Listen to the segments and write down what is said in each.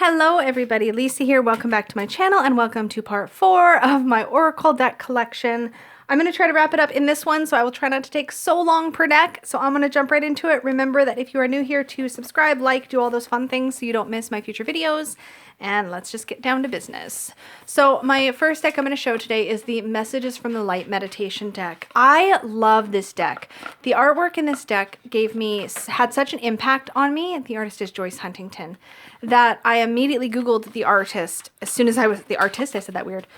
Hello everybody, Lisa here. Welcome back to my channel and welcome to part 4 of my Oracle deck collection. I'm going to try to wrap it up in this one, so I will try not to take so long per deck. So I'm going to jump right into it. Remember that if you are new here, to subscribe, like, do all those fun things so you don't miss my future videos. And let's just get down to business. So my first deck I'm going to show today is the Messages from the Light meditation deck. I love this deck. The artwork in this deck had such an impact on me, and the artist is Joyce Huntington, that I immediately Googled the artist as soon as I was, I said that weird.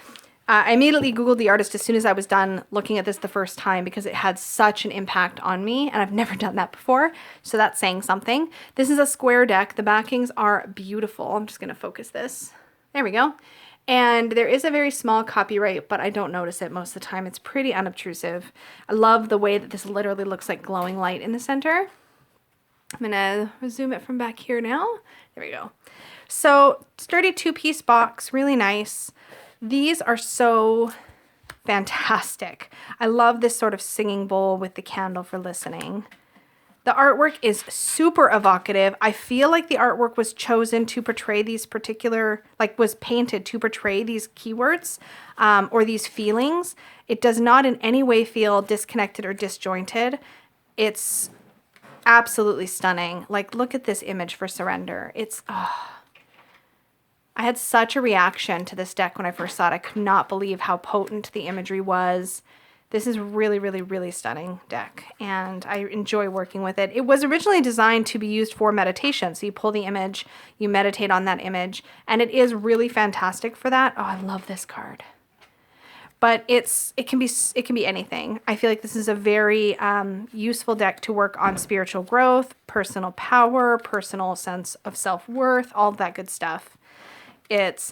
I immediately Googled the artist as soon as I was done looking at this the first time because it had such an impact on me, and I've never done that before, so that's saying something. This is a square deck. The backings are beautiful. I'm just going to focus this. There we go. And there is a very small copyright, but I don't notice it most of the time. It's pretty unobtrusive. I love the way that this literally looks like glowing light in the center. I'm going to zoom it from back here now. There we go. So, sturdy 2-piece box, really nice. These are so fantastic. I love this sort of singing bowl with the candle for listening. The artwork is super evocative. I feel like the artwork was chosen to portray these particular, was painted to portray these keywords or these feelings. It does not in any way feel disconnected or disjointed. It's absolutely stunning. Look at this image for surrender. I had such a reaction to this deck when I first saw it. I could not believe how potent the imagery was. This is really, really, really stunning deck, and I enjoy working with it. It was originally designed to be used for meditation. So you pull the image, you meditate on that image, and it is really fantastic for that. Oh, I love this card. But it can be anything. I feel like this is a very useful deck to work on spiritual growth, personal power, personal sense of self-worth, all that good stuff. It's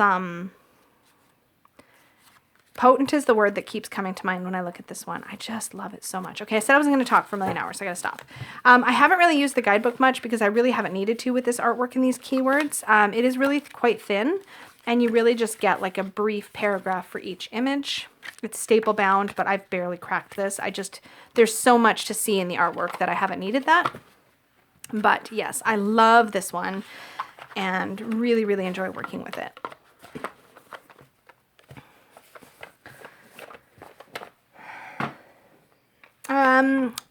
potent is the word that keeps coming to mind when I look at this one. I just love it so much. Okay, I said I wasn't going to talk for a million hours, so I got to stop. I haven't really used the guidebook much because I really haven't needed to with this artwork and these keywords. It is really quite thin, and you really just get like a brief paragraph for each image. It's staple bound, but I've barely cracked this. There's so much to see in the artwork that I haven't needed that. But yes, I love this one and really, really enjoy working with it.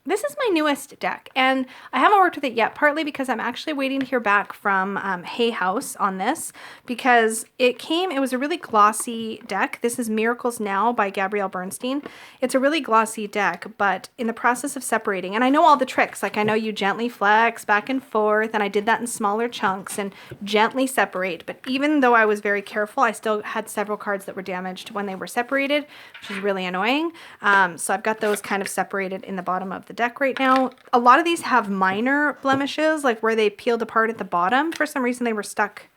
This is my newest deck, and I haven't worked with it yet, partly because I'm actually waiting to hear back from Hay House on this, because it was a really glossy deck. This is Miracles Now by Gabrielle Bernstein. It's a really glossy deck, but in the process of separating, and I know all the tricks, I know you gently flex back and forth, and I did that in smaller chunks and gently separate, but even though I was very careful, I still had several cards that were damaged when they were separated, which is really annoying. So I've got those kind of separated in the bottom of the deck right now. A lot of these have minor blemishes, like where they peeled apart at the bottom. For some reason, they were stuck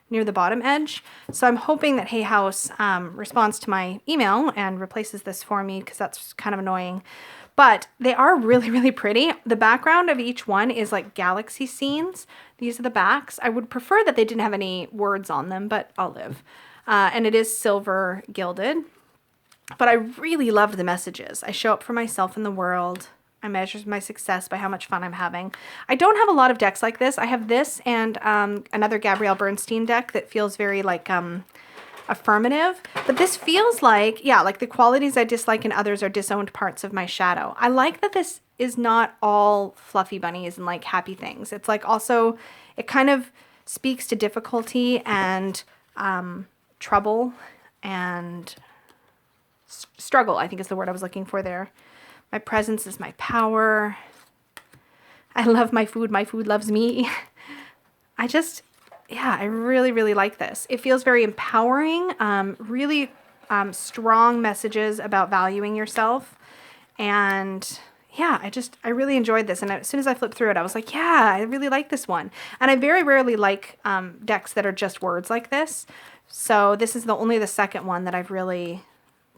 near the bottom edge. So I'm hoping that Hay House responds to my email and replaces this for me, because that's kind of annoying. But they are really, really pretty. The background of each one is like galaxy scenes. These are the backs. I would prefer that they didn't have any words on them, but I'll live. And it is silver gilded. But I really loved the messages. I show up for myself in the world. I measure my success by how much fun I'm having. I don't have a lot of decks like this. I have this and another Gabrielle Bernstein deck that feels very affirmative. But this feels like the qualities I dislike in others are disowned parts of my shadow. I like that this is not all fluffy bunnies and happy things. It's also, it kind of speaks to difficulty and trouble and struggle, I think is the word I was looking for there. My presence is my power. I love my food loves me. I really, really like this. It feels very empowering, really strong messages about valuing yourself. And I really enjoyed this. And as soon as I flipped through it, I was like, yeah, I really like this one. And I very rarely like decks that are just words like this. So this is only the second one that I've really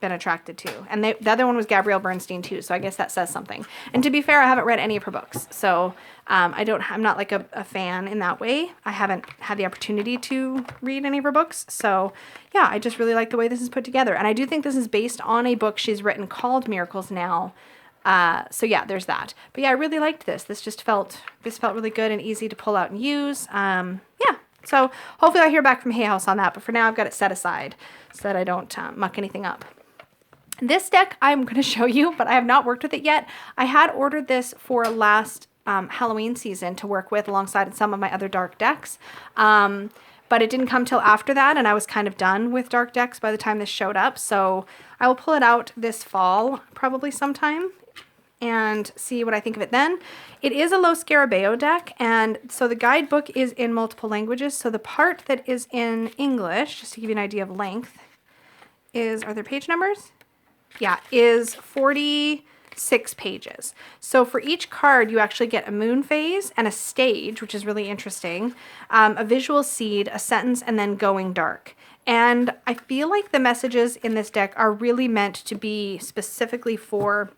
been attracted to. And the other one was Gabrielle Bernstein too, so I guess that says something. And to be fair, I haven't read any of her books, so I'm not like a fan in that way. I haven't had the opportunity to read any of her books, so yeah, I just really like the way this is put together. And I do think this is based on a book she's written called Miracles Now. So yeah, there's that. But yeah, I really liked this. This felt really good and easy to pull out and use. Yeah, So hopefully I'll hear back from Hay House on that, but for now I've got it set aside so that I don't muck anything up. This deck I'm going to show you, but I have not worked with it yet. I had ordered this for last Halloween season to work with alongside some of my other dark decks. But it didn't come till after that, and I was kind of done with dark decks by the time this showed up. So I will pull it out this fall, probably sometime, and see what I think of it then. It is a Los Scarabeo deck, and so the guidebook is in multiple languages. So the part that is in English, just to give you an idea of length, are there page numbers? Yeah, is 46 pages. So for each card, you actually get a moon phase and a stage, which is really interesting, a visual seed, a sentence, and then going dark. And I feel like the messages in this deck are really meant to be specifically for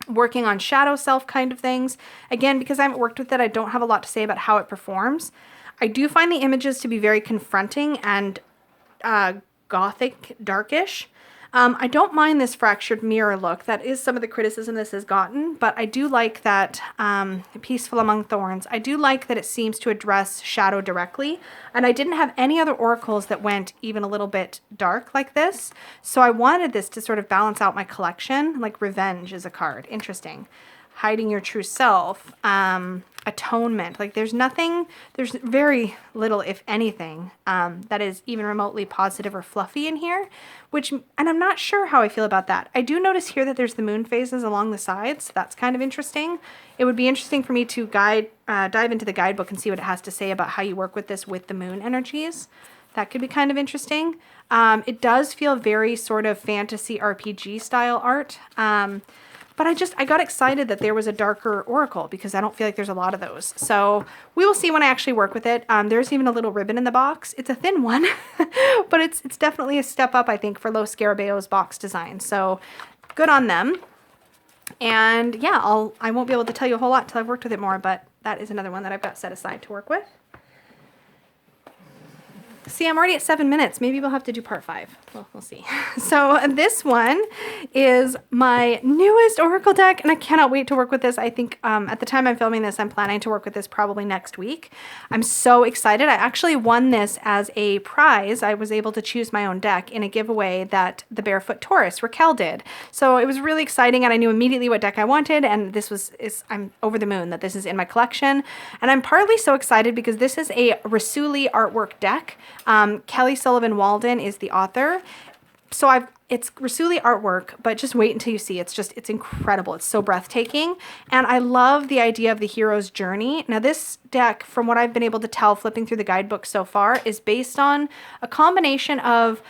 working on shadow self kind of things. Again, because I haven't worked with it, I don't have a lot to say about how it performs. I do find the images to be very confronting and gothic, darkish. I don't mind this fractured mirror look. That is some of the criticism this has gotten, but I do like that Peaceful Among Thorns. I do like that it seems to address shadow directly, and I didn't have any other oracles that went even a little bit dark like this, so I wanted this to sort of balance out my collection. Like Revenge is a card. Interesting. Hiding Your True Self. Atonement. Like there's very little, if anything, that is even remotely positive or fluffy in here, and I'm not sure how I feel about that. I do notice here that there's the moon phases along the sides. So that's kind of interesting. It would be interesting for me to dive into the guidebook and see what it has to say about how you work with this with the moon energies. That could be kind of interesting. It does feel very sort of fantasy RPG style art. But I got excited that there was a darker oracle because I don't feel like there's a lot of those. So we will see when I actually work with it. There's even a little ribbon in the box. It's a thin one, but it's definitely a step up, I think, for Los Scarabeo's box design. So good on them. And yeah, I won't be able to tell you a whole lot until I've worked with it more, but that is another one that I've got set aside to work with. See, I'm already at 7 minutes. Maybe we'll have to do part 5. Well, we'll see. So this one is my newest Oracle deck, and I cannot wait to work with this. I think at the time I'm filming this, I'm planning to work with this probably next week. I'm so excited. I actually won this as a prize. I was able to choose my own deck in a giveaway that the Barefoot Taurus, Raquel, did. So it was really exciting, and I knew immediately what deck I wanted, and I'm over the moon that this is in my collection. And I'm partly so excited because this is a Rasuli artwork deck. Kelly Sullivan Walden is the author. So it's Rasuli artwork, but just wait until you see. It's incredible. It's so breathtaking. And I love the idea of the hero's journey. Now this deck, from what I've been able to tell flipping through the guidebook so far, is based on a combination of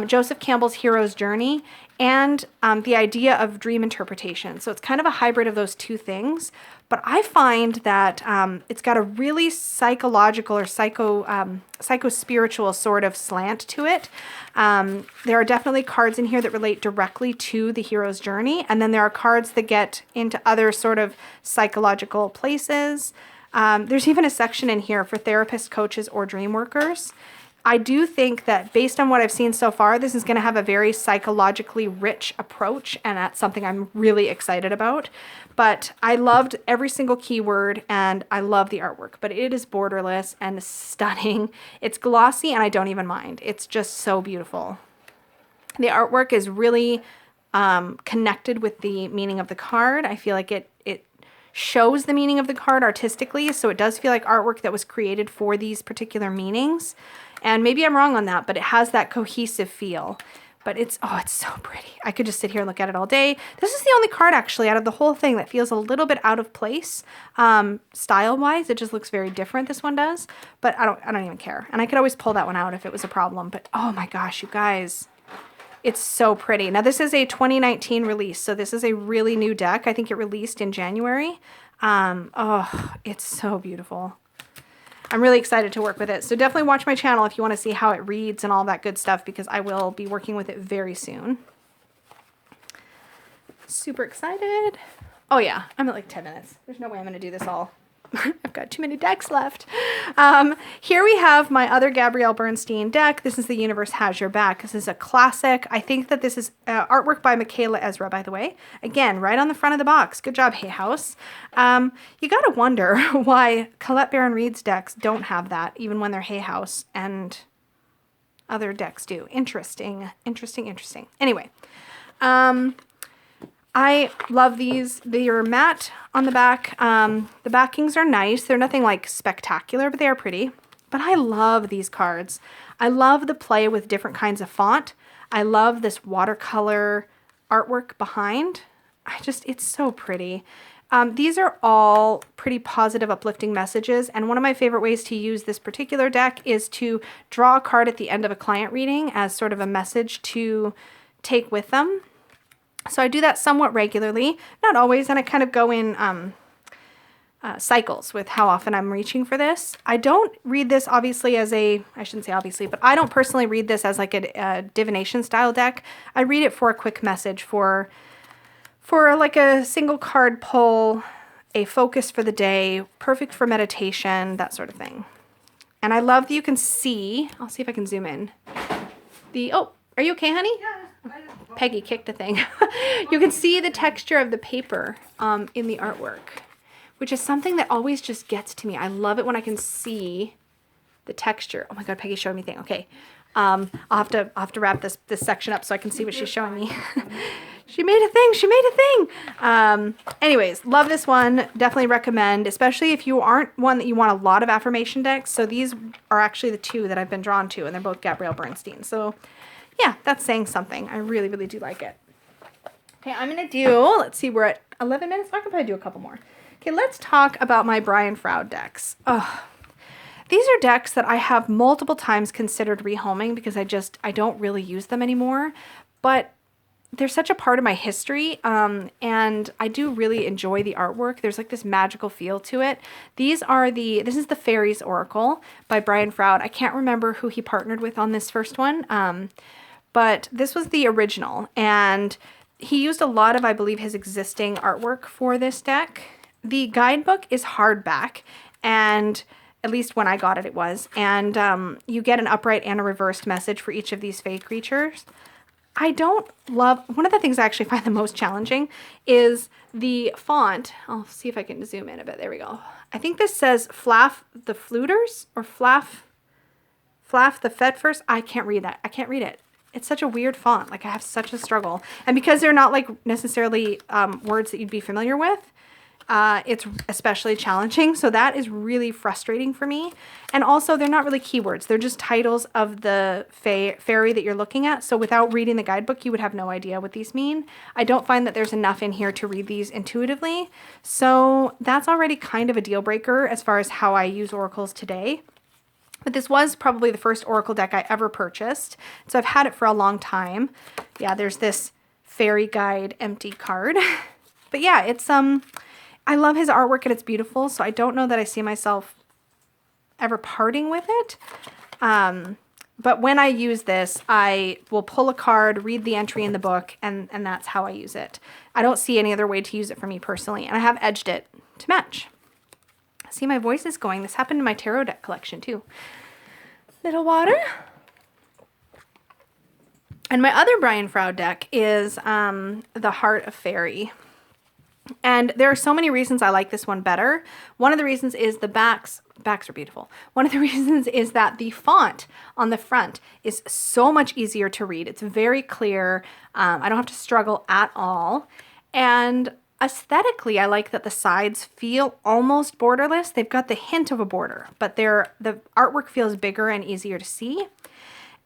Joseph Campbell's hero's journey and the idea of dream interpretation. So it's kind of a hybrid of those two things. But I find that it's got a really psychological or psycho-spiritual sort of slant to it. There are definitely cards in here that relate directly to the hero's journey. And then there are cards that get into other sort of psychological places. There's even a section in here for therapists, coaches, or dream workers. I do think that based on what I've seen so far, this is going to have a very psychologically rich approach, and that's something I'm really excited about. But I loved every single keyword, and I love the artwork, but it is borderless and stunning. It's glossy, and I don't even mind. It's just so beautiful. The artwork is really connected with the meaning of the card. I feel like it shows the meaning of the card artistically, so it does feel like artwork that was created for these particular meanings. And maybe I'm wrong on that, but it has that cohesive feel. But it's so pretty. I could just sit here and look at it all day. This is the only card actually out of the whole thing that feels a little bit out of place style-wise. It just looks very different, this one does. But I don't even care. And I could always pull that one out if it was a problem. But oh my gosh, you guys. It's so pretty. Now this is a 2019 release, so this is a really new deck. I think it released in January. It's so beautiful. I'm really excited to work with it. So definitely watch my channel if you want to see how it reads and all that good stuff, because I will be working with it very soon. Super excited. Oh yeah, I'm at like 10 minutes. There's no way I'm going to do this all I've got too many decks left. Here we have my other Gabrielle Bernstein deck. This is The Universe Has Your Back. This is a classic. I think that this is artwork by Michaela Ezra, by the way. Again, right on the front of the box. Good job, Hay House. You got to wonder why Colette Baron Reid's decks don't have that, even when they're Hay House, and other decks do. Interesting. Anyway, I love these. They are matte on the back. The backings are nice. They're nothing like spectacular, but they are pretty. But I love these cards. I love the play with different kinds of font. I love this watercolor artwork behind. It's so pretty. These are all pretty positive, uplifting messages. And one of my favorite ways to use this particular deck is to draw a card at the end of a client reading as sort of a message to take with them. So I do that somewhat regularly, not always, and I kind of go in cycles with how often I'm reaching for this. I don't read this obviously as I shouldn't say obviously, but I don't personally read this as like a divination style deck. I read it for a quick message, for like a single card pull, a focus for the day, perfect for meditation, that sort of thing. And I love that you can see, I'll see if I can zoom in. Oh, are you okay, honey? Yeah. Peggy kicked a thing. You can see the texture of the paper in the artwork, which is something that always just gets to me. I love it when I can see the texture. Oh my God, Peggy's showing me thing. Okay, I'll have to wrap this section up so I can see what she's showing me. She made a thing. Anyways, love this one. Definitely recommend, especially if you aren't one that you want a lot of affirmation decks. So these are actually the two that I've been drawn to, and they're both Gabrielle Bernstein. So yeah, that's saying something. I really, really do like it. Okay, I'm going to do, let's see, we're at 11 minutes. I can probably do a couple more. Okay, let's talk about my Brian Froud decks. Oh, these are decks that I have multiple times considered rehoming because I don't really use them anymore. But they're such a part of my history, and I do really enjoy the artwork. There's like this magical feel to it. This is the Fairies Oracle by Brian Froud. I can't remember who he partnered with on this first one. But this was the original, and he used a lot of, I believe, his existing artwork for this deck. The guidebook is hardback, and at least when I got it, it was. And you get an upright and a reversed message for each of these fae creatures. One of the things I actually find the most challenging is the font. I'll see if I can zoom in a bit. There we go. I think this says Flaff the Fluters or Flaff the Fedfers. I can't read that. I can't read it. It's such a weird font. Like, I have such a struggle. And because they're not like necessarily words that you'd be familiar with, it's especially challenging. So that is really frustrating for me. And also, they're not really keywords. They're just titles of the fairy that you're looking at. So without reading the guidebook, you would have no idea what these mean. I don't find that there's enough in here to read these intuitively. So that's already kind of a deal breaker as far as how I use oracles today. But this was probably the first oracle deck I ever purchased. So I've had it for a long time. Yeah, there's this fairy guide empty card. But yeah, it's I love his artwork and it's beautiful. So I don't know that I see myself ever parting with it. But when I use this, I will pull a card, read the entry in the book, and that's how I use it. I don't see any other way to use it for me personally. And I have edged it to match. See, my voice is going. This happened in my tarot deck collection too. Little water. And my other Brian Froud deck is the Heart of Fairy. And there are so many reasons I like this one better. One of the reasons is the backs are beautiful. One of the reasons is that the font on the front is so much easier to read. It's very clear. I don't have to struggle at all. And aesthetically, I like that the sides feel almost borderless. They've got the hint of a border, but the artwork feels bigger and easier to see.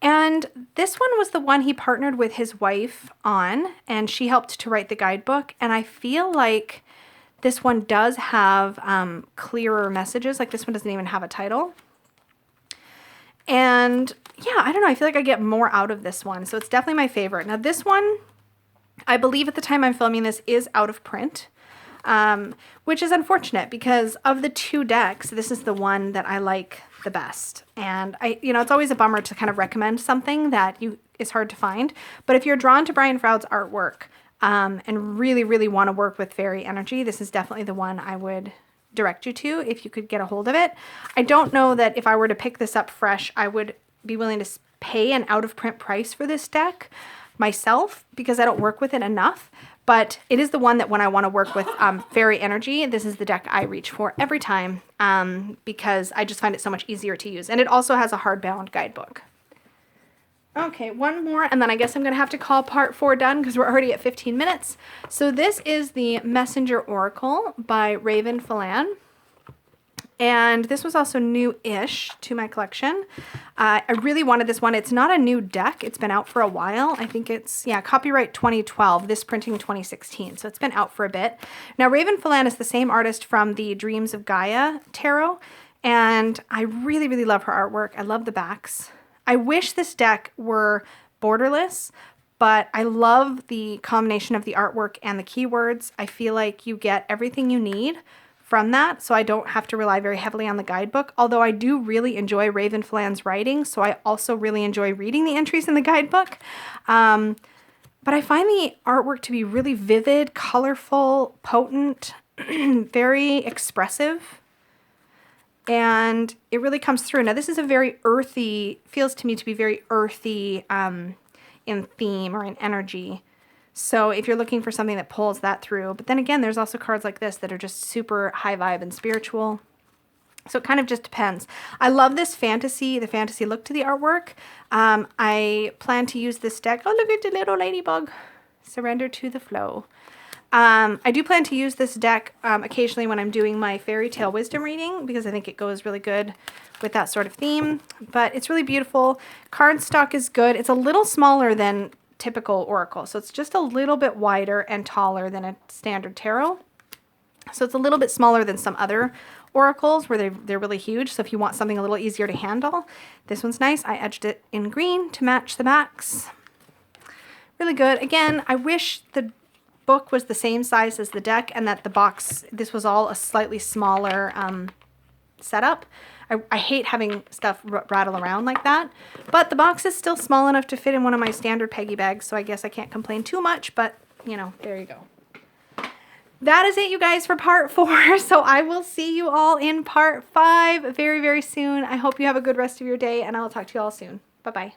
And this one was the one he partnered with his wife on, and she helped to write the guidebook. And I feel like this one does have clearer messages. Like this one doesn't even have a title. And yeah, I don't know. I feel like I get more out of this one. So it's definitely my favorite. Now this one, I believe at the time I'm filming this, is out of print, which is unfortunate because of the two decks, this is the one that I like the best. And it's always a bummer to kind of recommend something that is hard to find. But if you're drawn to Brian Froud's artwork and really, really want to work with fairy energy, this is definitely the one I would direct you to if you could get a hold of it. I don't know that if I were to pick this up fresh, I would be willing to pay an out-of-print price for this deck myself because I don't work with it enough. But it is the one that when I want to work with fairy energy, this is the deck I reach for every time because I just find it so much easier to use. And it also has a hardbound guidebook. Okay, one more, and then I guess I'm going to have to call part 4 done because we're already at 15 minutes. So this is the Messenger Oracle by Raven Phelan. And this was also new-ish to my collection. I really wanted this one. It's not a new deck. It's been out for a while. I think it's, yeah, copyright 2012, this printing 2016. So it's been out for a bit. Now, Raven Phelan is the same artist from the Dreams of Gaia tarot. And I really, really love her artwork. I love the backs. I wish this deck were borderless, but I love the combination of the artwork and the keywords. I feel like you get everything you need from that, so I don't have to rely very heavily on the guidebook, although I do really enjoy Raven Phelan's writing, so I also really enjoy reading the entries in the guidebook. But I find the artwork to be really vivid, colorful, potent, very expressive. And it really comes through. Now, this is a very earthy, feels to me to be very earthy in theme or in energy. So if you're looking for something that pulls that through. But then again, there's also cards like this that are just super high vibe and spiritual. So it kind of just depends. I love this fantasy, the fantasy look to the artwork. I plan to use this deck. Oh, look at the little ladybug. Surrender to the flow. I do plan to use this deck occasionally when I'm doing my fairy tale wisdom reading because I think it goes really good with that sort of theme. But it's really beautiful. Cardstock is good. It's a little smaller than typical Oracle. So it's just a little bit wider and taller than a standard tarot. So it's a little bit smaller than some other Oracles where they're really huge. So if you want something a little easier to handle, this one's nice. I edged it in green to match the backs. Really good. Again, I wish the book was the same size as the deck and that the box, this was all a slightly smaller setup. I hate having stuff rattle around like that, but the box is still small enough to fit in one of my standard Peggy bags, so I guess I can't complain too much, but you know, there you go. That is it, you guys, for part 4. So I will see you all in part 5 very, very soon. I hope you have a good rest of your day, and I'll talk to you all soon. Bye-bye.